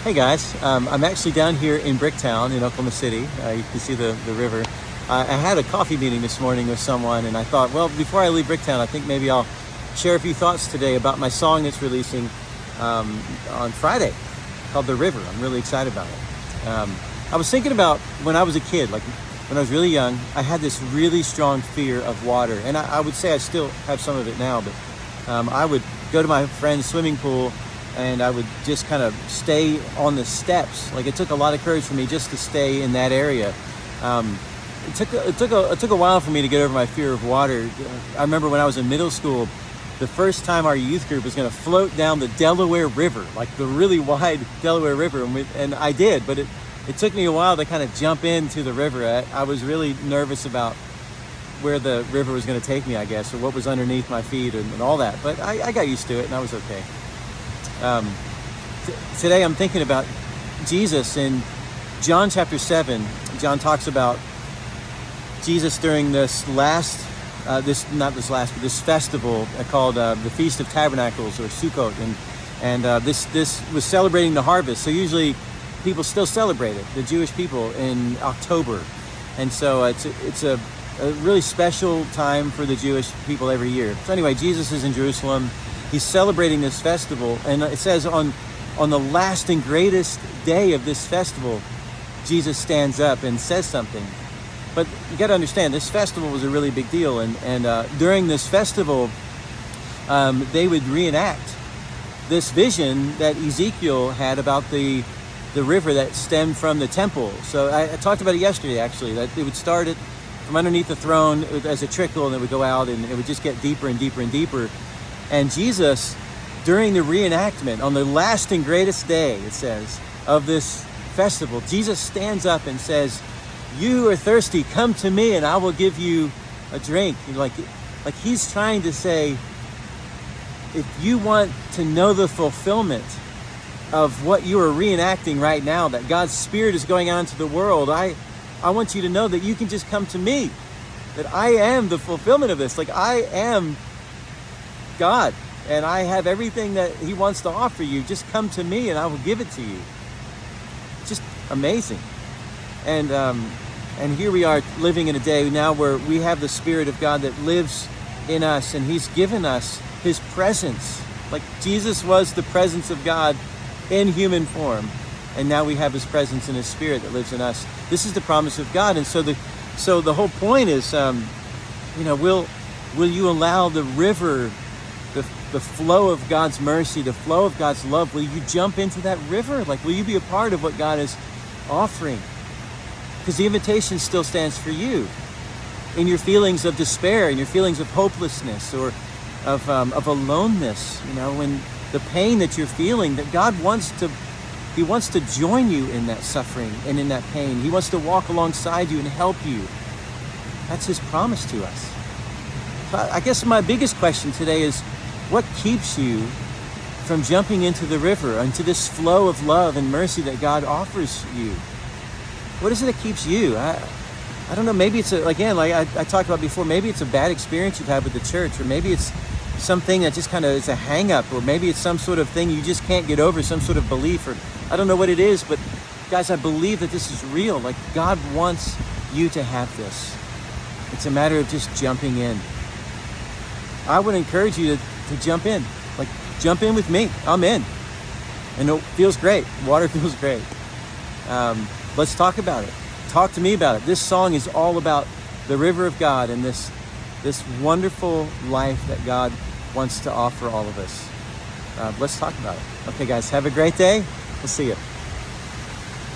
Hey guys, I'm actually down here in Bricktown in Oklahoma City. You can see the river. I had a coffee meeting this morning with someone, and I thought, well, before I leave Bricktown, I think maybe I'll share a few thoughts today about my song that's releasing on Friday called The River. I'm really excited about it. I was thinking about when I was a kid, like when I was really young, I had this really strong fear of water, and I would say I still have some of it now, but I would go to my friend's swimming pool and I would just kind of stay on the steps. Like, it took a lot of courage for me just to stay in that area. It took a while for me to get over my fear of water. I remember when I was in middle school, the first time our youth group was going to float down the Delaware River, like the really wide Delaware River, and I did, but it took me a while to kind of jump into the river. I was really nervous about where the river was going to take me, I guess, or what was underneath my feet and all that, but I got used to it and I was okay. Today I'm thinking about Jesus in John chapter 7. John talks about Jesus during this festival called the Feast of Tabernacles, or Sukkot, and this was celebrating the harvest. So usually people still celebrate it, the Jewish people, in October, and so it's a really special time for the Jewish people every year. So anyway, Jesus is in Jerusalem. He's celebrating this festival, and it says on the last and greatest day of this festival, Jesus stands up and says something. But you got to understand, this festival was a really big deal, and during this festival, they would reenact this vision that Ezekiel had about the river that stemmed from the temple. So I talked about it yesterday, actually, that it would start from underneath the throne as a trickle, and it would go out, and it would just get deeper and deeper and deeper. And Jesus, during the reenactment, on the last and greatest day, it says, of this festival, Jesus stands up and says, "You are thirsty, come to me and I will give you a drink." Like he's trying to say, if you want to know the fulfillment of what you are reenacting right now, that God's Spirit is going out into the world, I want you to know that you can just come to me, that I am the fulfillment of this. Like, I am God, and I have everything that He wants to offer you. Just come to me and I will give it to you. Just amazing. And here we are living in a day now where we have the Spirit of God that lives in us, and He's given us His presence. Like, Jesus was the presence of God in human form, and now we have His presence in His Spirit that lives in us. This is the promise of God. And so the whole point is, will you allow the river, the flow of God's mercy, the flow of God's love, will you jump into that river? Like, will you be a part of what God is offering? Because the invitation still stands for you in your feelings of despair, in your feelings of hopelessness, or of aloneness, when the pain that you're feeling, that God wants to join you in that suffering and in that pain. He wants to walk alongside you and help you. That's His promise to us. So I guess my biggest question today is, what keeps you from jumping into the river, into this flow of love and mercy that God offers you? What is it that keeps you? I don't know. Maybe it's like I talked about before, maybe it's a bad experience you've had with the church, or maybe it's something that just kind of is a hang-up, or maybe it's some sort of thing you just can't get over, some sort of belief, or I don't know what it is, but guys, I believe that this is real. Like, God wants you to have this. It's a matter of just jumping in. I would encourage you to jump in. Like, jump in with me. I'm in. And it feels great. Water feels great. Let's talk about it. Talk to me about it. This song is all about the river of God and this wonderful life that God wants to offer all of us. Let's talk about it. Okay, guys, have a great day. We'll see you.